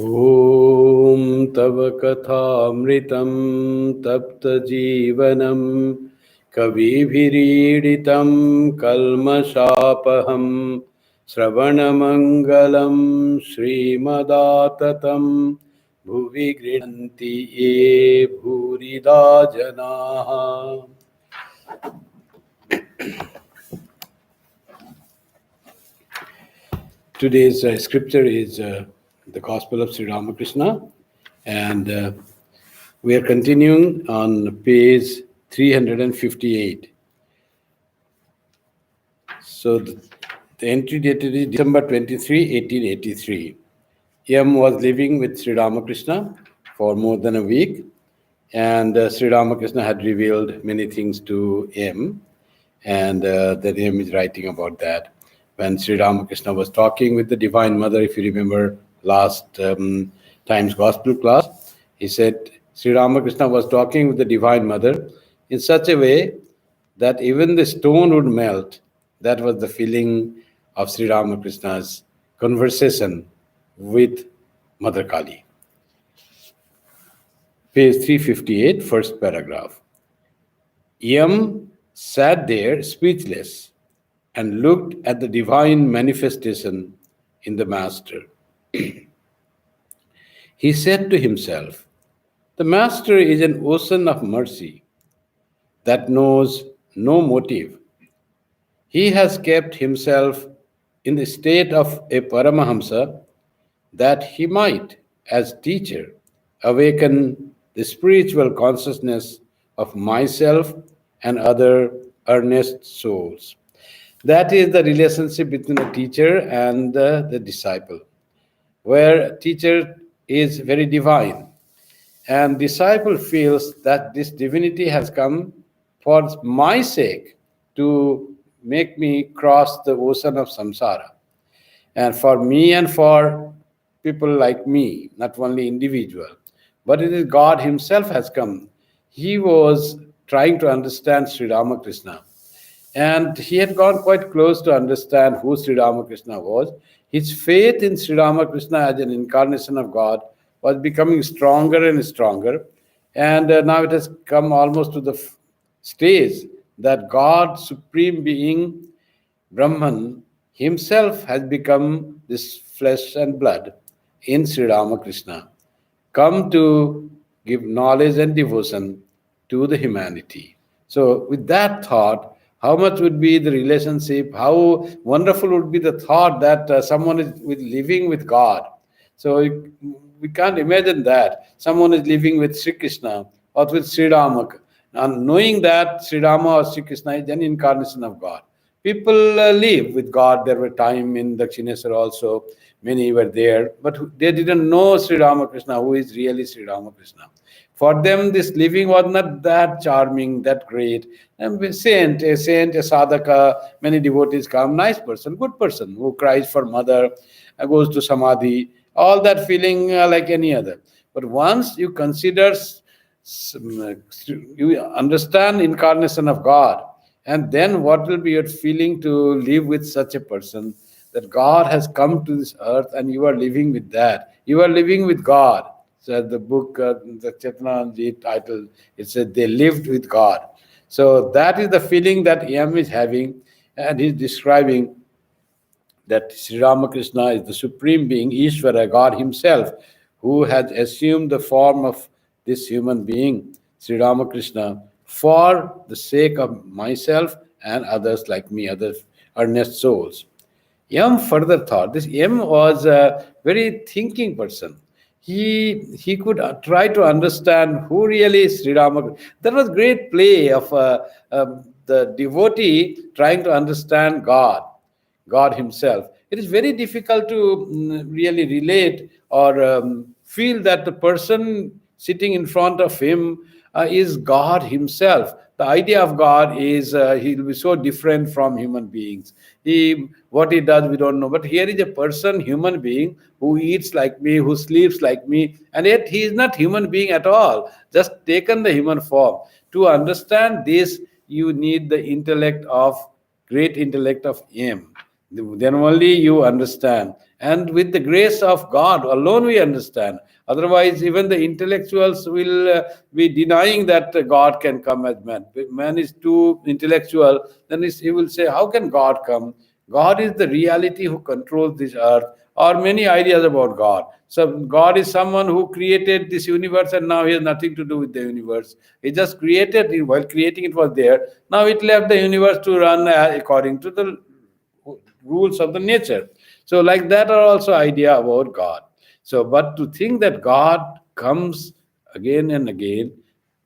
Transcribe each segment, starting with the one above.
Om Tava Kathamritam Tapta Jeevanam Kavibhiriditam Kalmashapaham Sravanamangalam Srimadaatatam Bhuvi Grinanti Ye Bhurida Janaha. Today's scripture is the Gospel of Sri Ramakrishna, and we are continuing on page 358. So the entry dated is December 23, 1883. M was living with Sri Ramakrishna for more than a week, and Sri Ramakrishna had revealed many things to M, and that M is writing about that. When Sri Ramakrishna was talking with the Divine Mother, if you remember last time's Gospel class, he said Sri Ramakrishna was talking with the Divine Mother in such a way that even the stone would melt. That was the feeling of Sri Ramakrishna's conversation with Mother Kali. Page 358, first paragraph. Yam sat there speechless and looked at the divine manifestation in the Master. He said to himself, the Master is an ocean of mercy that knows no motive. He has kept himself in the state of a Paramahamsa that he might, as teacher, awaken the spiritual consciousness of myself and other earnest souls. That is the relationship between the teacher and the disciple, where teacher is very divine and disciple feels that this divinity has come for my sake to make me cross the ocean of samsara. And for me and for people like me, not only individual, but it is God himself has come. He was trying to understand Sri Ramakrishna. And he had gone quite close to understand who Sri Ramakrishna was. His faith in Sri Ramakrishna as an incarnation of God was becoming stronger and stronger. And now it has come almost to the stage that God, Supreme Being, Brahman, himself has become this flesh and blood in Sri Ramakrishna, come to give knowledge and devotion to the humanity. So, with that thought, how much would be the relationship? How wonderful would be the thought that someone is living with God? So, we can't imagine that someone is living with Sri Krishna or with Sri Rama, and knowing that Sri Rama or Sri Krishna is an incarnation of God. People live with God. There were time in Dakshineswar also, many were there, but they didn't know Sri Ramakrishna, who is really Sri Ramakrishna. For them, this living was not that charming, that great. And a saint, a sadhaka, many devotees come, nice person, good person, who cries for mother, goes to samadhi, all that feeling like any other. But once you consider, you understand incarnation of God, and then what will be your feeling to live with such a person, that God has come to this earth and you are living with that. You are living with God. So the book, the Chetananji title, it said they lived with God. So that is the feeling that Yam is having, and he's describing that Sri Ramakrishna is the Supreme Being, Ishvara, God himself, who has assumed the form of this human being, Sri Ramakrishna, for the sake of myself and others like me, other earnest souls. Yam further thought, this Yam was a very thinking person. He could try to understand who really is Sri Ramakrishna. That was great play of the devotee trying to understand God himself. It is very difficult to really relate or feel that the person sitting in front of him is God himself. The idea of God is he will be so different from human beings. What he does, we don't know. But here is a person, human being, who eats like me, who sleeps like me, and yet he is not human being at all, just taken the human form. To understand this, you need the intellect of, great intellect of Yam. Then only you understand. And with the grace of God alone we understand. Otherwise, even the intellectuals will be denying that God can come as man. If man is too intellectual, then he will say, how can God come? God is the reality who controls this earth, or many ideas about God. So God is someone who created this universe and now he has nothing to do with the universe. He just created it. While creating it was there. Now it left the universe to run according to the rules of the nature. So like that are also idea about God. So but to think that God comes again and again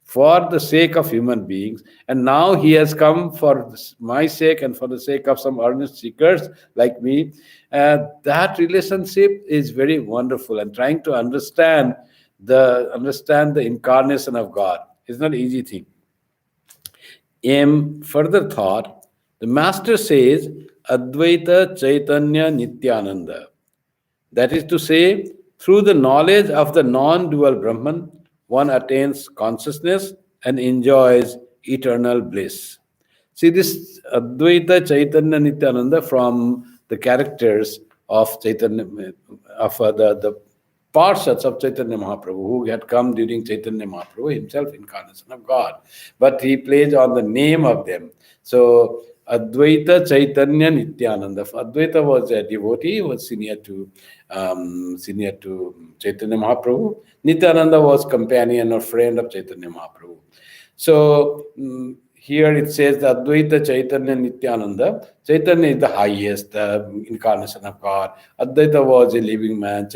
for the sake of human beings, and now he has come for my sake and for the sake of some earnest seekers like me, that relationship is very wonderful. And trying to understand the incarnation of God is not an easy thing. M further thought, the master says Advaita Chaitanya Nityananda. That is to say, through the knowledge of the non dual Brahman, one attains consciousness and enjoys eternal bliss. See, this Advaita Chaitanya Nityananda from the characters of Chaitanya, of the Parshads of Chaitanya Mahaprabhu, who had come during Chaitanya Mahaprabhu, himself incarnation of God. But he plays on the name of them. So Advaita Chaitanya Nityananda. Advaita was a devotee, was senior to Chaitanya Mahaprabhu. Nityananda was companion or friend of Chaitanya Mahaprabhu. So here it says the Advaita Chaitanya Nityananda. Chaitanya is the highest incarnation of God. Advaita was a living man.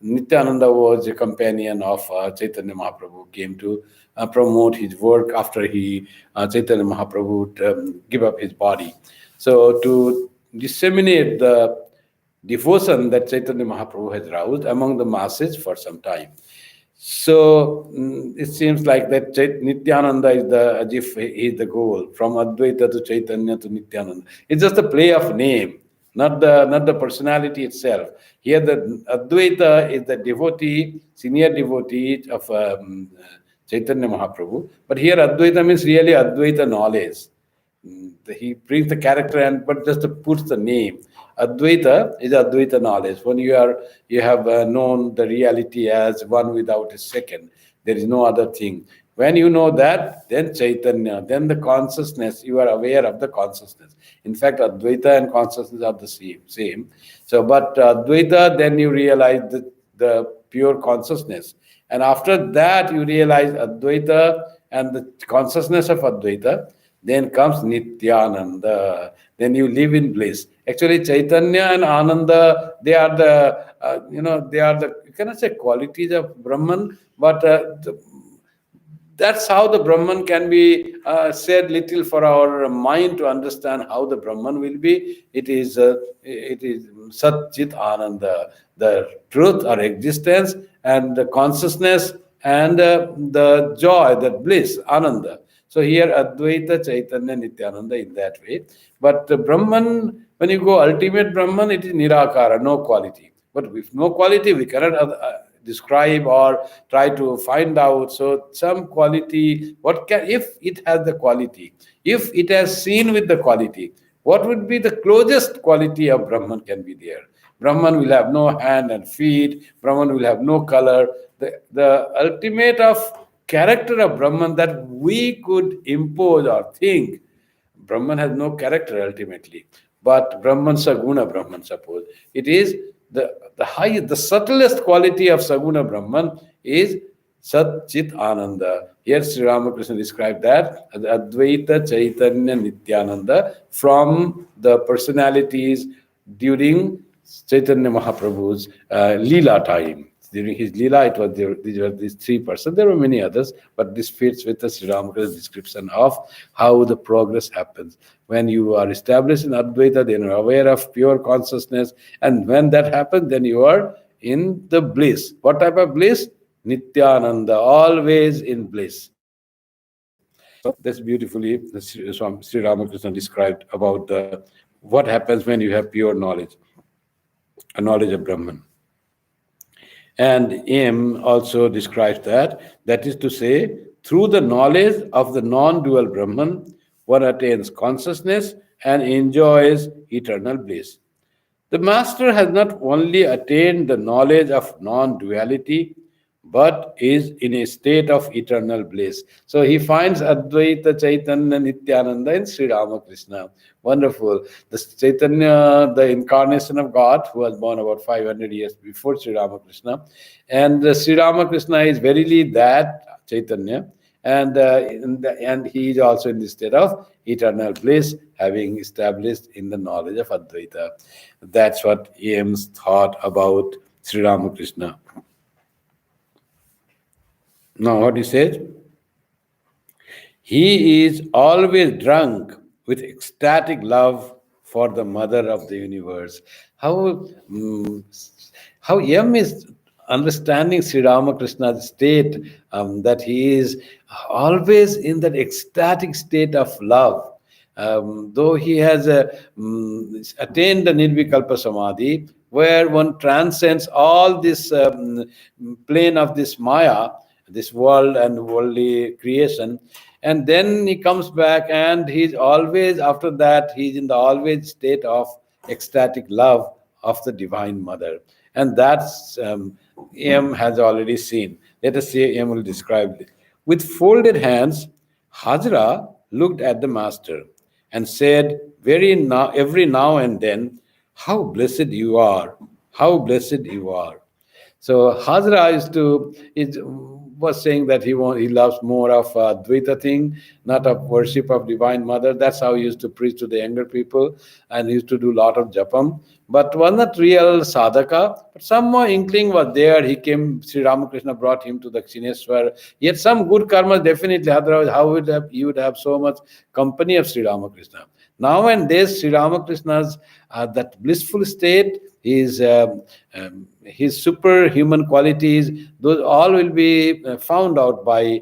Nityananda was a companion of Chaitanya Mahaprabhu, came to promote his work after Chaitanya Mahaprabhu would give up his body. So to disseminate the devotion that Chaitanya Mahaprabhu has roused among the masses for some time. So it seems like that Nityananda is as if he is the goal, from Advaita to Chaitanya to Nityananda. It's just a play of name, not the personality itself. Here the Advaita is the devotee, senior devotee of Chaitanya Mahaprabhu. But here Advaita means really Advaita knowledge. He brings the character but just puts the name. Advaita is Advaita knowledge. When you have known the reality as one without a second, there is no other thing. When you know that, then Chaitanya, then the consciousness, you are aware of the consciousness. In fact, Advaita and consciousness are the same. So, but Advaita, then you realize the pure consciousness. And after that, you realize Advaita and the consciousness of Advaita. Then comes Nityananda. Then you live in bliss. Actually, Chaitanya and Ananda, they are you cannot say qualities of Brahman, but that's how the Brahman can be said little for our mind to understand how the Brahman will be. It is Sat Chit Ananda, the truth or existence and the consciousness and the joy, the bliss, Ananda. So here Advaita, Chaitanya, Nityananda in that way. But Brahman, when you go ultimate Brahman, it is Nirakara, no quality. But with no quality, we cannot describe or try to find out. So some quality, if it has the quality, if it has seen with the quality, what would be the closest quality of Brahman can be there? Brahman will have no hand and feet. Brahman will have no color. The ultimate of character of Brahman that we could impose or think. Brahman has no character ultimately, but Brahman Saguna Brahman, suppose. It is the subtlest quality of Saguna Brahman is Sat Chit Ananda. Here Sri Ramakrishna described that Advaita Chaitanya Nityananda from the personalities during Chaitanya Mahaprabhu's Leela time. During his Leela, these were these three persons. There were many others, but this fits with the Sri Ramakrishna's description of how the progress happens. When you are established in Advaita, then you are aware of pure consciousness. And when that happens, then you are in the bliss. What type of bliss? Nityananda, always in bliss. So that's beautifully Sri Ramakrishna described about what happens when you have pure knowledge, a knowledge of Brahman. And M also describes that is to say, through the knowledge of the non-dual Brahman, one attains consciousness and enjoys eternal bliss. The master has not only attained the knowledge of non duality, but is in a state of eternal bliss. So he finds Advaita Chaitanya Nityananda in Sri Ramakrishna. Wonderful. The Chaitanya, the incarnation of God, who was born about 500 years before Sri Ramakrishna. And Sri Ramakrishna is verily that Chaitanya. And he is also in the state of eternal bliss, having established in the knowledge of Advaita. That's what Ames thought about Sri Ramakrishna. Now, what he says? He is always drunk with ecstatic love for the mother of the universe. How mm, how M is understanding Sri Ramakrishna's state, that he is always in that ecstatic state of love. Though he has attained the Nirvikalpa Samadhi, where one transcends all this plane of this Maya, this world and worldly creation, and then he comes back and he's always, after that, he's in the always state of ecstatic love of the Divine Mother. And that's M has already seen. Let us see, M will describe it. With folded hands, Hajra looked at the master and said, every now and then, how blessed you are, how blessed you are. So Hazra was saying that he loves more of Dvaita thing, not of worship of Divine Mother. That's how he used to preach to the younger people, and he used to do a lot of japam. But was not real sadhaka. But some more inkling was there. He came. Sri Ramakrishna brought him to the Kshineswar. He had some good karma, definitely. Otherwise, how you would have so much company of Sri Ramakrishna? Now and this, Sri Ramakrishna's that blissful state, his superhuman qualities, those all will be found out by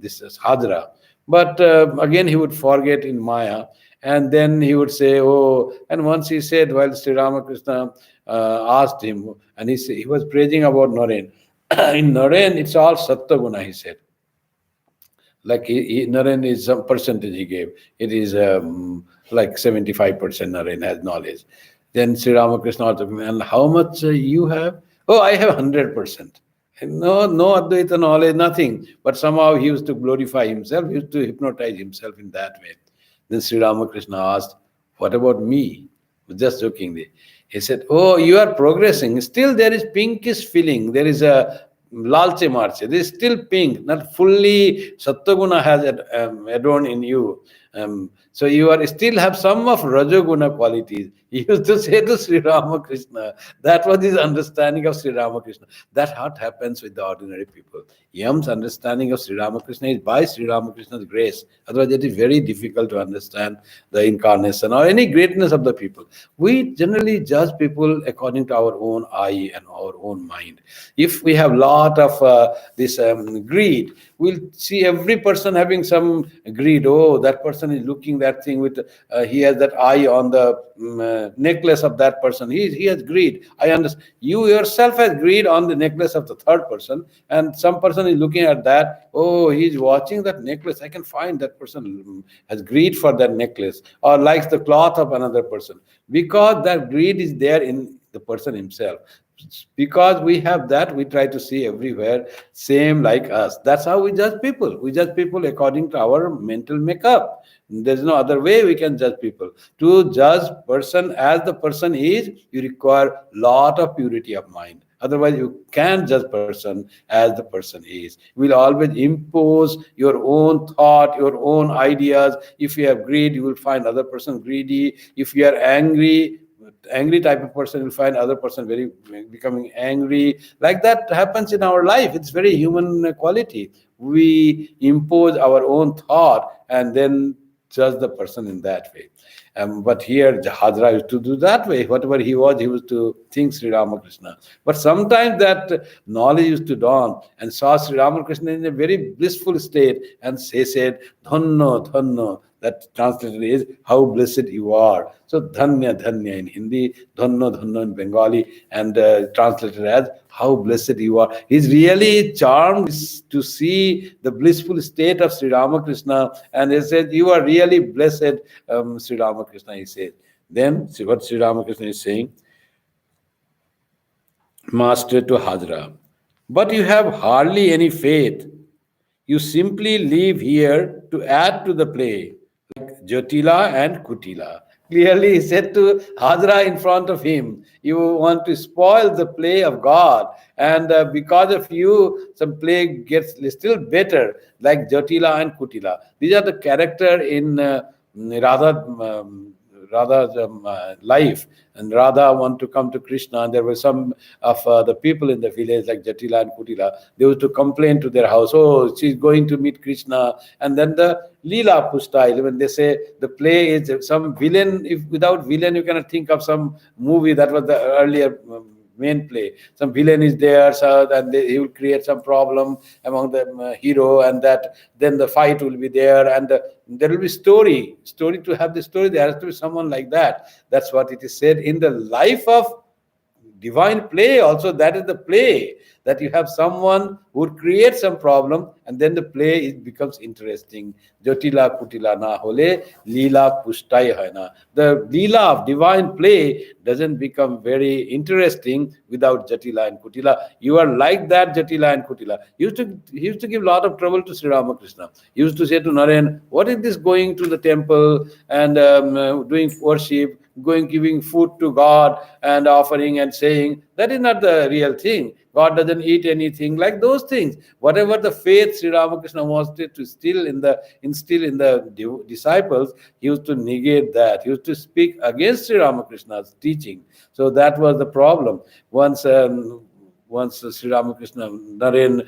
this Hadra. But again, he would forget in Maya, and then he would say, "Oh!" And once he said, while Sri Ramakrishna asked him, and he was praising about Naren. In Naren, it's all Sattva-guna, he said. Like Naren is some percentage he gave. It is like 75% Naren has knowledge. Then Sri Ramakrishna asked him, and how much you have? Oh, I have 100%. No Advaita knowledge, nothing. But somehow he used to glorify himself, he used to hypnotize himself in that way. Then Sri Ramakrishna asked, what about me? Just jokingly. He said, oh, you are progressing. Still there is pinkish feeling. There is a lalche marche. There is still pink, not fully Sattva-guna has adorned in you. So you are still have some of Rajoguna qualities. He used to say to Sri Ramakrishna. That was his understanding of Sri Ramakrishna. That's what happens with the ordinary people. Yam's understanding of Sri Ramakrishna is by Sri Ramakrishna's grace. Otherwise, it is very difficult to understand the incarnation or any greatness of the people. We generally judge people according to our own eye and our own mind. If we have lot of this greed, we'll see every person having some greed. Oh, that person is looking that thing with, he has that eye on the necklace of that person. He has greed. I understand. You yourself has greed on the necklace of the third person, and some person is looking at that. Oh, he's watching that necklace. I can find that person has greed for that necklace or likes the cloth of another person, because that greed is there in the person himself. Because we have that, we try to see everywhere same like us. That's how we judge people. We judge people according to our mental makeup. There's no other way we can judge people. To judge person as the person is, you require lot of purity of mind. Otherwise, you can't judge person as the person is. You will always impose your own thought, your own ideas. If you have greed, you will find other person greedy. If you are angry type of person, will find other person very becoming angry. Like that happens in our life. It's very human quality. We impose our own thought and then judge the person in that way. But here Hadra used to do that way. Whatever he used to think Sri Ramakrishna. But sometimes that knowledge used to dawn and saw Sri Ramakrishna in a very blissful state, and he said, Dhanno, Dhanno. That translated is, how blessed you are. So Dhanya, Dhanya in Hindi, Dhanno, Dhanno in Bengali, and translated as, how blessed you are. He's really charmed to see the blissful state of Sri Ramakrishna, and he said, you are really blessed, Sri Ramakrishna, he said. Then, see what Sri Ramakrishna is saying, Master to Hajra, but you have hardly any faith. You simply live here to add to the play, like Jotila and Kutila. Clearly, he said to Hajra in front of him, you want to spoil the play of God, and because of you, some play gets still better, like Jotila and Kutila. These are the character in Radha. Radha's life, and Radha want to come to Krishna, and there were some of the people in the village like Jatila and Kutila. They used to complain to their house, oh, she's going to meet Krishna. And then the Leela Pustail, when they say the play is some villain, if without villain you cannot think of some movie. That was the earlier main play. Some villain is there, so and he will create some problem among the hero, and that then the fight will be there, and there will be story to have the story. There has to be someone like that. That's what it is said in the life of divine play also. That is the play, that you have someone who would create some problem, and then the play becomes interesting. Jotila Kutila na hole Leela Pustai hai na. The Leela of divine play doesn't become very interesting without Jatila and Kutila. You are like that, Jatila and Kutila. He used to give a lot of trouble to Sri Ramakrishna. He used to say to Naren, what is this going to the temple and doing worship, going giving food to God and offering and saying? That is not the real thing. God doesn't eat anything, like those things. Whatever the faith Sri Ramakrishna wanted to instill in the disciples, he used to negate that. He used to speak against Sri Ramakrishna's teaching. So that was the problem. Once Sri Ramakrishna, Naren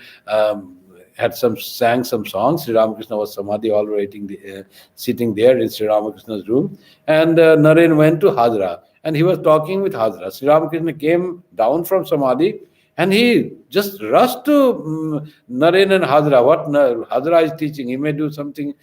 had sang some songs. Sri Ramakrishna was samadhi all writing sitting there in Sri Ramakrishna's room, and Naren went to Hajra, and he was talking with Hajra. Sri Ramakrishna came down from samadhi, and he just rushed to Naren and Hajra. What Hajra is teaching, he may do something,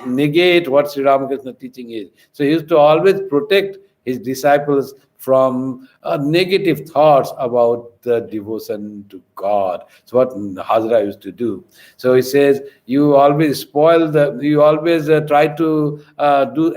negate what Sri Ramakrishna teaching is. So he used to always protect his disciples from negative thoughts about the devotion to God. So what Hajra used to do. So he says, you always you always try to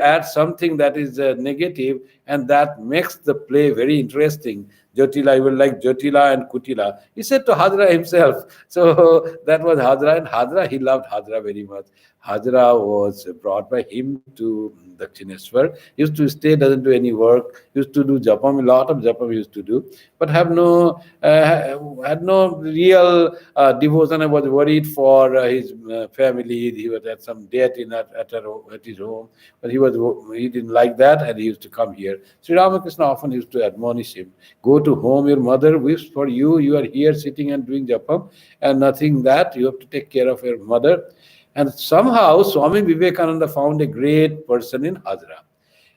add something that is negative, and that makes the play very interesting. Jotila, you will like Jotila and Kutila. He said to Hajra himself. So that was Hajra, and Hajra, he loved Hajra very much. Hajra was brought by him to Dakshineswar. He used to stay, doesn't do any work. He used to do japam, a lot of japam he used to do, but had no real devotion. I was worried for his family. He was at some debt at his home, but he didn't like that, and he used to come here. Sri Ramakrishna often used to admonish him, go to home, your mother wishes for you. You are here sitting and doing japam, and nothing that you have to take care of your mother. And somehow Swami Vivekananda found a great person in Hajra.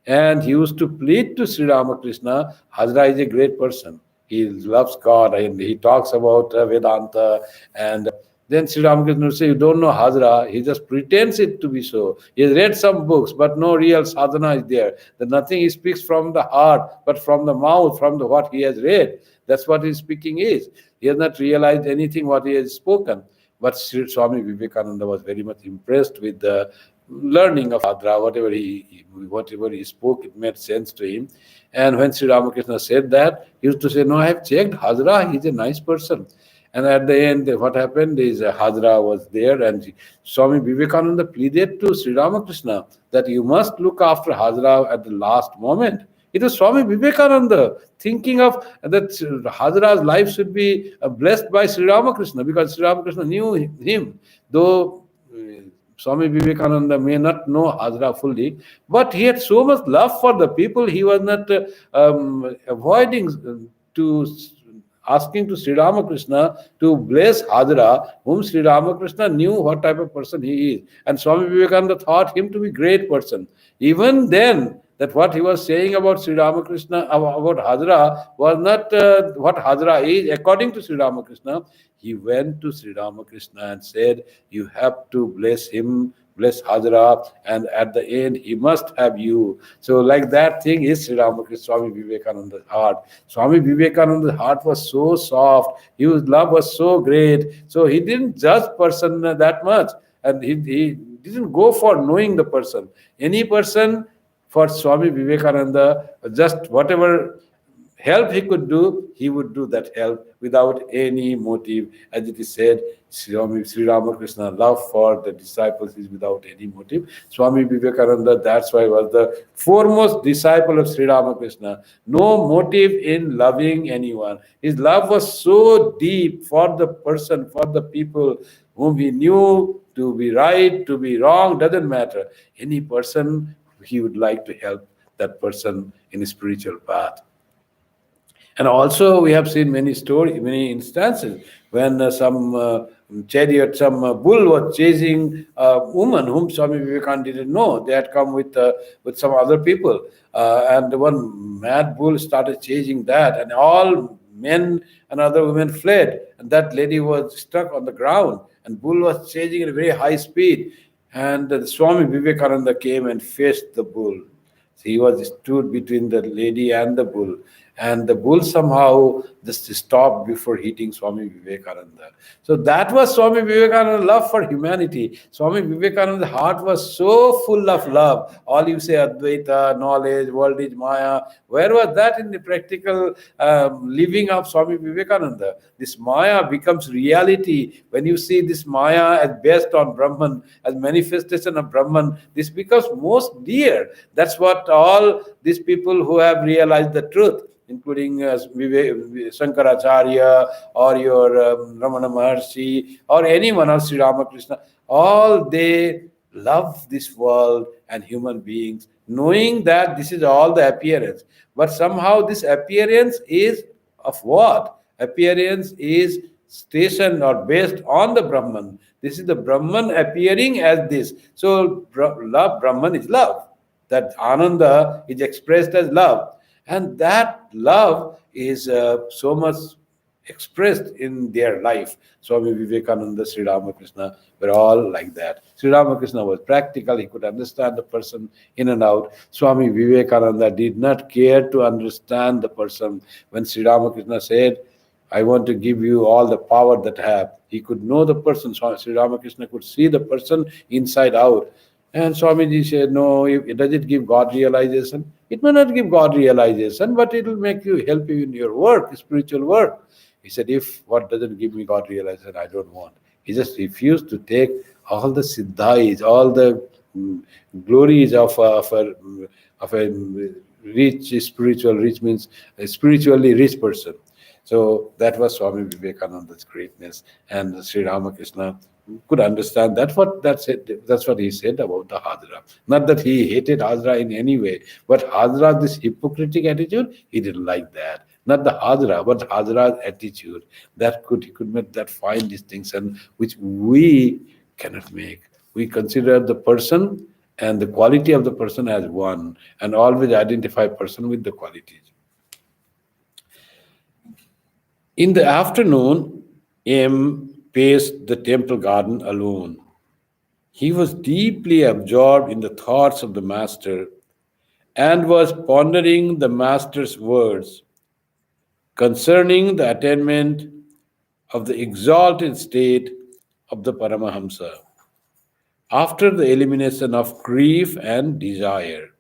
And he used to plead to Sri Ramakrishna, Hajra is a great person. He loves God, and he talks about Vedanta. And then Sri Ramakrishna would say, you don't know Hajra, he just pretends it to be so. He has read some books, but no real sadhana is there. That nothing he speaks from the heart, but from the mouth, from what he has read. That's what his speaking is. He has not realized anything what he has spoken. But Swami Vivekananda was very much impressed with the learning of Hajra. Whatever he spoke, it made sense to him. And when Sri Ramakrishna said that, he used to say, no, I have checked Hajra, he's a nice person. And at the end, what happened is Hajra was there, and Swami Vivekananda pleaded to Sri Ramakrishna that you must look after Hajra at the last moment. It was Swami Vivekananda thinking of that Hajra's life should be blessed by Sri Ramakrishna, because Sri Ramakrishna knew him. Though Swami Vivekananda may not know Hajra fully, but he had so much love for the people, he was not avoiding to asking to Sri Ramakrishna to bless Hajra, whom Sri Ramakrishna knew what type of person he is. And Swami Vivekananda thought him to be a great person. Even then, that what he was saying about Sri Ramakrishna, about Hajra, was not what Hajra is. According to Sri Ramakrishna, he went to Sri Ramakrishna and said, you have to bless him, bless Hajra, and at the end, he must have you. So like that thing is Sri Ramakrishna, Swami Vivekananda's heart. Swami Vivekananda's heart was so soft, his love was so great, so he didn't judge person that much, and he didn't go for knowing the person. Any person For Swami Vivekananda, just whatever help he could do, he would do that help without any motive. As it is said, Sri Ramakrishna love for the disciples is without any motive. Swami Vivekananda, that's why, was the foremost disciple of Sri Ramakrishna. No motive in loving anyone. His love was so deep for the person, for the people whom he knew to be right, to be wrong, doesn't matter. Any person, he would like to help that person in a spiritual path. And also, we have seen many stories, many instances when some chariot, some bull was chasing a woman whom Swami Vivekananda didn't know. They had come with some other people, and one mad bull started chasing that, and all men and other women fled, and that lady was stuck on the ground, and bull was chasing at a very high speed, and Swami Vivekananda came and faced the bull. So he was stood between the lady and the bull, and the bull somehow just stopped before hitting Swami Vivekananda. So that was Swami Vivekananda's love for humanity. Swami Vivekananda's heart was so full of love. All you say Advaita, knowledge, world is Maya. Where was that in the practical living of Swami Vivekananda? This Maya becomes reality. When you see this Maya as based on Brahman, as manifestation of Brahman, this becomes most dear. That's what all these people who have realized the truth, including Shankaracharya or your Ramana Maharshi or anyone else, Sri Ramakrishna, all they love this world and human beings, knowing that this is all the appearance. But somehow this appearance is of what? Appearance is stationed or based on the Brahman. This is the Brahman appearing as this. So love, Brahman is love. That Ananda is expressed as love. And that love is so much expressed in their life. Swami Vivekananda, Sri Ramakrishna were all like that. Sri Ramakrishna was practical, he could understand the person in and out. Swami Vivekananda did not care to understand the person. When Sri Ramakrishna said, I want to give you all the power that I have, he could know the person. Sri Ramakrishna could see the person inside out. And Swamiji said, no, does it give God realization? It may not give God realization, but it will make you, help you in your work, spiritual work. He said, if what doesn't give me God realization, I don't want. He just refused to take all the siddhis, all the glories of a rich, spiritual, rich means a spiritually rich person. So that was Swami Vivekananda's greatness, and Sri Ramakrishna could understand that's what he said about the Hadra. Not that he hated Hadra in any way, but Hadra, this hypocritic attitude, he didn't like that. Not the Hadra, but Hadra's attitude. He could make that fine distinction which we cannot make. We consider the person and the quality of the person as one, and always identify person with the qualities. In the afternoon, M paced the temple garden alone. He was deeply absorbed in the thoughts of the Master and was pondering the Master's words concerning the attainment of the exalted state of the Paramahamsa after the elimination of grief and desire.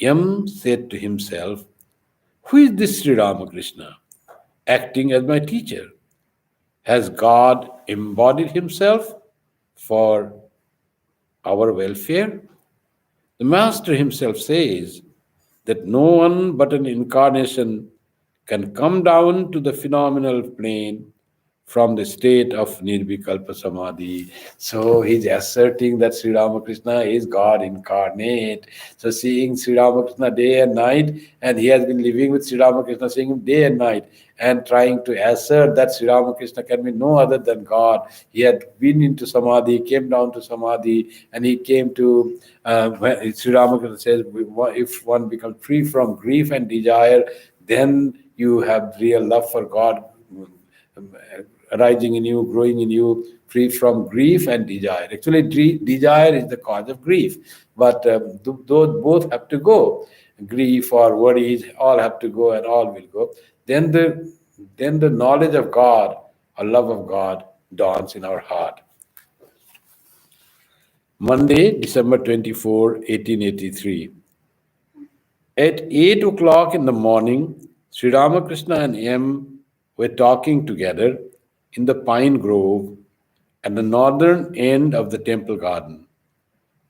M said to himself, who is this Sri Ramakrishna acting as my teacher? Has God embodied himself for our welfare? The Master himself says that no one but an incarnation can come down to the phenomenal plane from the state of Nirvikalpa Samadhi. So he's asserting that Sri Ramakrishna is God incarnate. So seeing Sri Ramakrishna day and night, and he has been living with Sri Ramakrishna, seeing him day and night, and trying to assert that Sri Ramakrishna can be no other than God. He had been into Samadhi, came down to Samadhi, and he came to, Sri Ramakrishna says, if one becomes free from grief and desire, then you have real love for God arising in you, growing in you, free from grief and desire. Actually, desire is the cause of grief, but those both have to go. Grief or worries, all have to go, and all will go. Then the knowledge of God or love of God dawns in our heart. Monday, December 24, 1883. At 8 o'clock in the morning, Sri Ramakrishna and M were talking together in the pine grove at the northern end of the temple garden.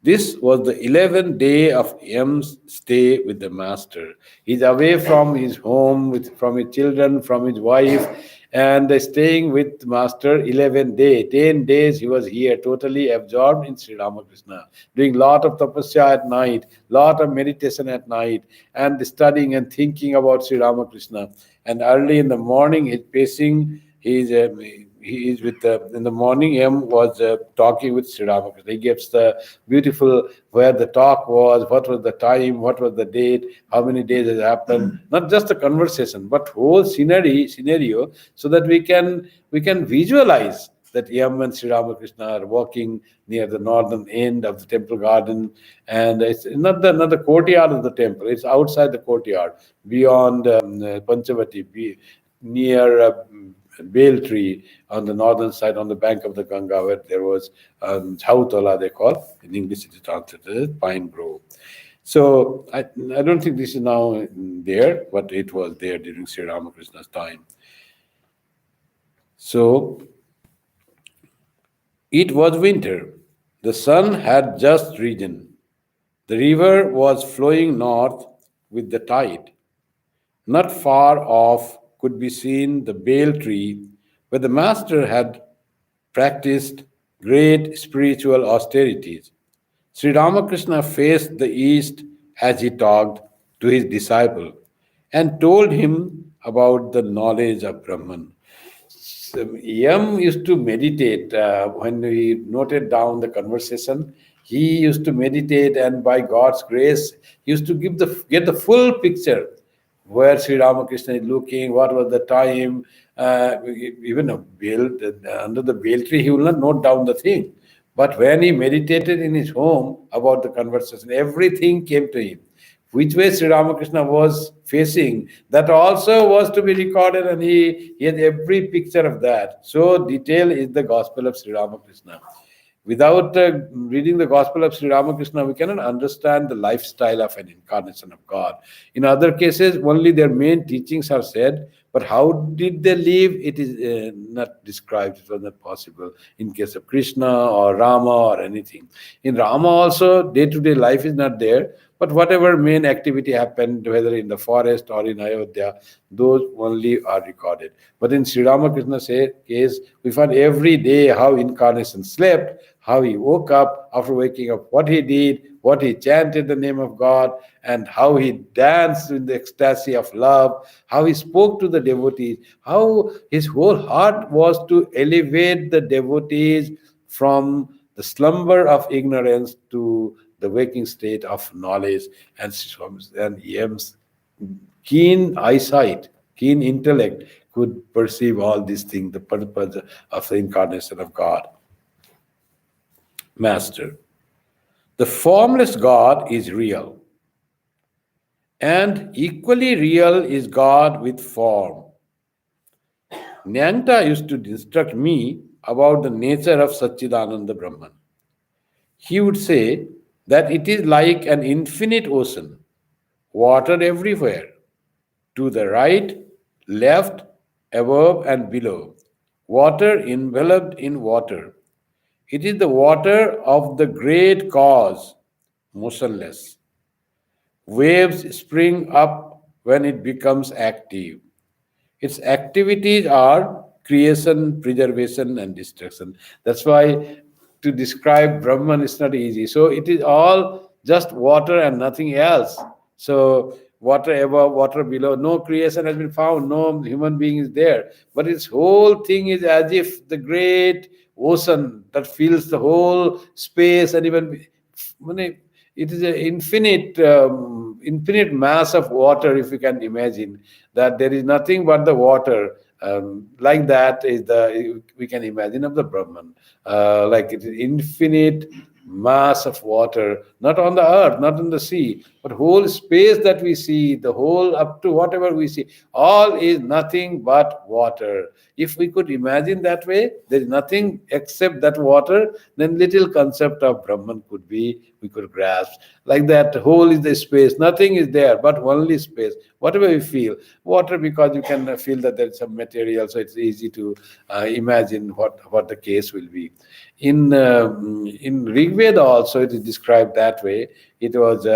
This was the 11th day of M's stay with the master. He's away from his home, from his children, from his wife, and staying with master 11th day. 10 days he was here, totally absorbed in Sri Ramakrishna, doing lot of tapasya at night, lot of meditation at night, and studying and thinking about Sri Ramakrishna. And early in the morning, he's pacing, he is with in the morning. M was talking with Sri Ramakrishna. He gives the beautiful where the talk was, what was the time, what was the date, how many days has happened. Not just a conversation, but whole scenario, so that we can visualize that Yam and Sri Ramakrishna are walking near the northern end of the temple garden, and it's not the courtyard of the temple. It's outside the courtyard, beyond Panchavati, near Bale tree on the northern side, on the bank of the Ganga, where there was Chautala, they call. In English, it is translated as pine grove. So I don't think this is now there, but it was there during Sri Ramakrishna's time. So it was winter. The sun had just risen. The river was flowing north with the tide. Not far off could be seen the bale tree where the master had practiced great spiritual austerities. Sri Ramakrishna faced the east as he talked to his disciple and told him about the knowledge of Brahman. Yam used to meditate when we noted down the conversation. He used to meditate, and by God's grace, he used to get the full picture where Sri Ramakrishna is looking, what was the time. Even under the bale tree, he will not note down the thing. But when he meditated in his home about the conversation, everything came to him. Which way Sri Ramakrishna was facing, that also was to be recorded, and he had every picture of that. So detailed is the gospel of Sri Ramakrishna. Without reading the gospel of Sri Ramakrishna, we cannot understand the lifestyle of an incarnation of God. In other cases, only their main teachings are said, but how did they live? It is not described. It was not possible in case of Krishna or Rama or anything. In Rama also, day-to-day life is not there, but whatever main activity happened, whether in the forest or in Ayodhya, those only are recorded. But in Sri Ramakrishna's case, we find every day how incarnation slept, how he woke up, after waking up, what he did, what he chanted the name of God, and how he danced in the ecstasy of love, how he spoke to the devotees, how his whole heart was to elevate the devotees from the slumber of ignorance to the waking state of knowledge. And Yam's keen eyesight, keen intellect could perceive all these things, the purpose of the incarnation of God. Master, the formless God is real, and equally real is God with form. Nyanta used to instruct me about the nature of Satchidananda Brahman. He would say that it is like an infinite ocean, water everywhere, to the right, left, above, and below, water enveloped in water. It is the water of the great cause, motionless. Waves spring up when it becomes active. Its activities are creation, preservation, and destruction. That's why to describe Brahman is not easy. So it is all just water and nothing else. So water above, water below, no creation has been found, no human being is there. But its whole thing is as if the great ocean that fills the whole space, and even it is an infinite mass of water. If you can imagine that there is nothing but the water, like that is the we can imagine of the Brahman, like it is infinite mass of water, not on the earth, not in the sea, But whole space that we see, the whole up to whatever we see, all is nothing but water. If we could imagine that way, there is nothing except that water, then little concept of Brahman could be, we could grasp. Like that whole is the space, nothing is there but only space. Whatever we feel, water, because you can feel that there is some material, so it's easy to imagine what the case will be. In Rig Veda also it is described that way. It was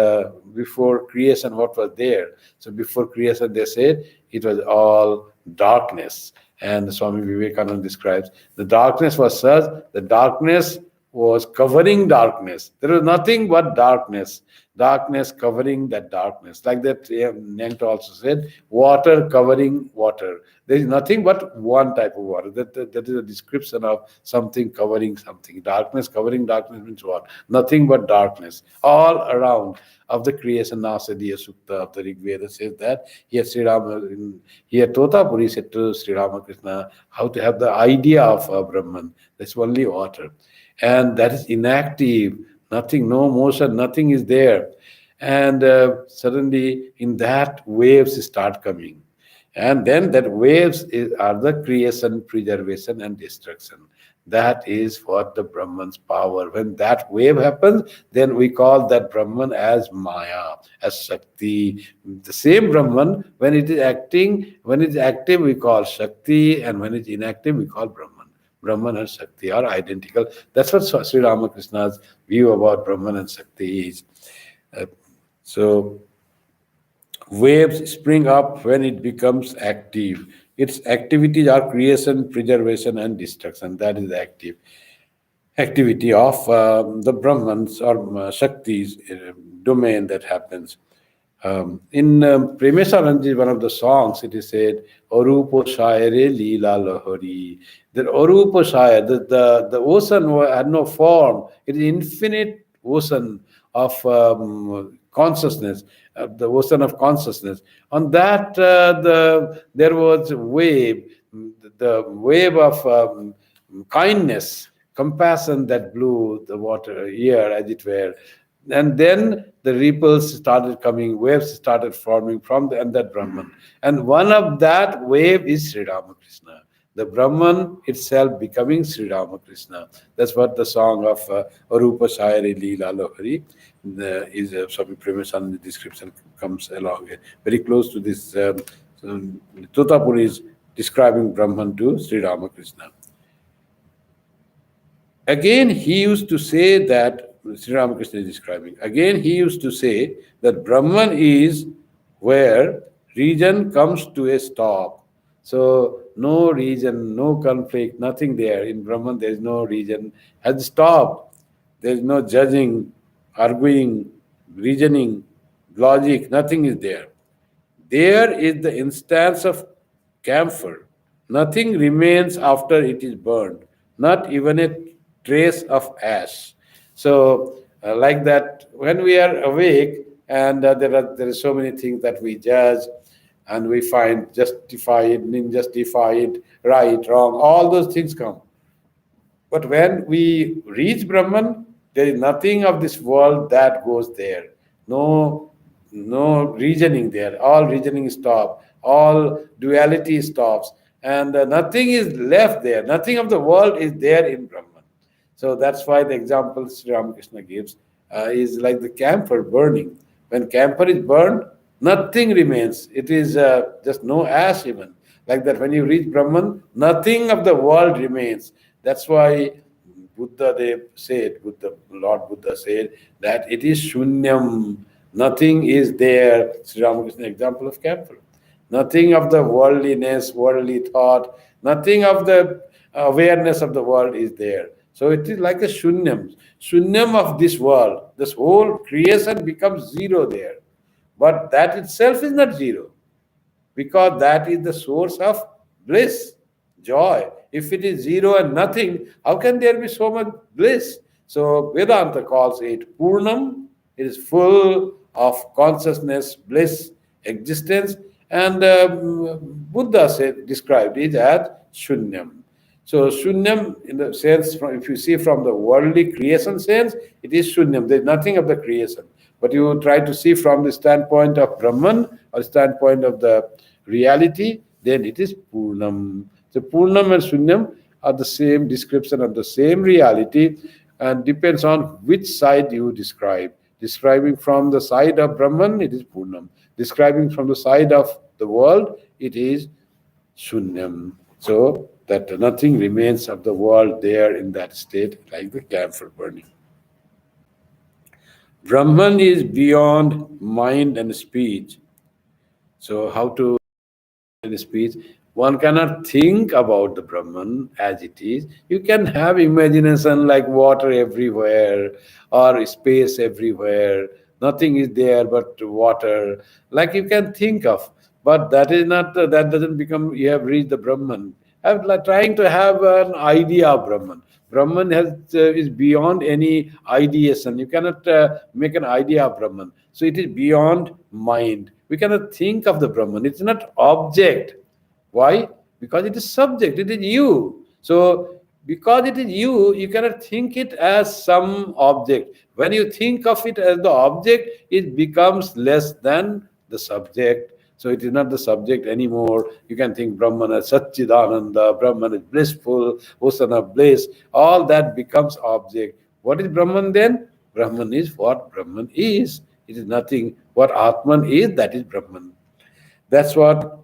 before creation what was there. So before creation they said it was all darkness. And Swami Vivekananda describes the darkness was such, the darkness was covering darkness. There was nothing but darkness, darkness covering that darkness. Like that, Nent also said, water covering water. There is nothing but one type of water. That is a description of something covering something. Darkness covering darkness means what? Nothing but darkness all around of the creation. Nasadiya Sukta of the Rig Veda says that here Sri Rama, here Totapuri said to Sri Ramakrishna how to have the idea of Brahman. That's only water. And that is inactive, nothing, no motion, nothing is there. And suddenly in that waves start coming. And then that are the creation, preservation, and destruction. That is what the Brahman's power. When that wave happens, then we call that Brahman as Maya, as Shakti. The same Brahman, when it is acting, when it is active, we call Shakti, and when it is inactive, we call Brahman. Brahman and Shakti are identical. That's what Sri Ramakrishna's view about Brahman and Shakti is. So waves spring up when it becomes active. Its activities are creation, preservation, and destruction. That is the activity of the Brahmans or Shakti's domain that happens. In Premesananji, one of the songs, it is said, Arupo Shayare Leela Lahari. The Arupo Shayar, the ocean had no form. It is infinite ocean of consciousness, the ocean of consciousness. On that, there was a wave, the wave of kindness, compassion that blew the water here, as it were. And then the ripples started coming, waves started forming from and that Brahman. And one of that wave is Sri Ramakrishna. The Brahman itself becoming Sri Ramakrishna. That's what the song of Arupa Shayari Leela Lohari is. Swami Premesananda description comes along very close to this. Totapuri is describing Brahman to Sri Ramakrishna. Again, he used to say that, Sri Ramakrishna is describing, again he used to say that Brahman is where region comes to a stop. So no region, no conflict, nothing there. In Brahman there is no region, has stopped. There is no judging, arguing, reasoning, logic, nothing is there. There is the instance of camphor. Nothing remains after it is burned, not even a trace of ash. So, like that, when we are awake, and there are so many things that we judge, and we find justified, unjustified, right, wrong, all those things come. But when we reach Brahman, there is nothing of this world that goes there. No reasoning there. All reasoning stops. All duality stops. And nothing is left there. Nothing of the world is there in Brahman. So that's why the example Sri Ramakrishna gives is like the camphor burning. When camphor is burned, nothing remains. It is just no ash even. Like that, when you reach Brahman, nothing of the world remains. That's why Lord Buddha said that it is shunyam. Nothing is there. Sri Ramakrishna example of camphor. Nothing of the worldliness, worldly thought, nothing of the awareness of the world is there. So it is like a shunyam of this world. This whole creation becomes zero there. But that itself is not zero, because that is the source of bliss, joy. If it is zero and nothing, how can there be so much bliss? So Vedanta calls it Purnam. It is full of consciousness, bliss, existence, and Buddha described it as Shunyam. So Shunyam, in the sense, if you see from the worldly creation sense, it is Shunyam. There is nothing of the creation. But you try to see from the standpoint of Brahman or standpoint of the reality, then it is Purnam. So Purnam and Shunyam are the same description of the same reality, and depends on which side you describe. Describing from the side of Brahman, it is Purnam. Describing from the side of the world, it is Shunyam. So that nothing remains of the world there in that state, like the camphor burning. Brahman is beyond mind and speech. So how to in speech? One cannot think about the Brahman as it is. You can have imagination like water everywhere or space everywhere. Nothing is there but water. Like you can think of, but that is not. That doesn't become. You have reached the Brahman. I'm like trying to have an idea of Brahman. Brahman is beyond any ideation. You cannot make an idea of Brahman. So it is beyond mind. We cannot think of the Brahman. It's not object. Why? Because it is subject. It is you. So because it is you, you cannot think it as some object. When you think of it as the object, it becomes less than the subject. So it is not the subject anymore. You can think Brahman as Satchidananda, Brahman is blissful, ocean of bliss. All that becomes object. What is Brahman then? Brahman is what Brahman is. It is nothing. What Atman is, that is Brahman. That's what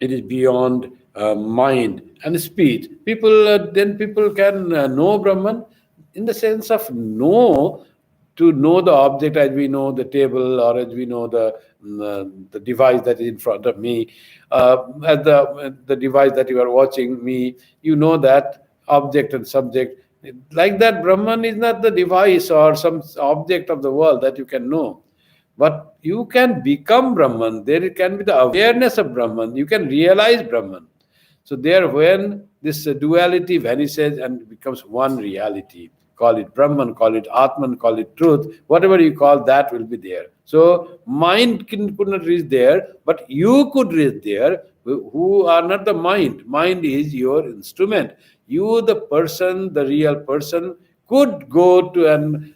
it is beyond mind and speech. People can know Brahman in the sense of know, to know the object as we know the table, or as we know the device that is in front of me, as the device that you are watching me. You know that object and subject. Like that, Brahman is not the device or some object of the world that you can know. But you can become Brahman. There can be the awareness of Brahman. You can realize Brahman. So there, when this duality vanishes and becomes one reality, call it Brahman, call it Atman, call it truth, whatever you call, that will be there. So mind could not reach there, but you could reach there, who are not the mind. Mind is your instrument. You, the person, the real person, could go to and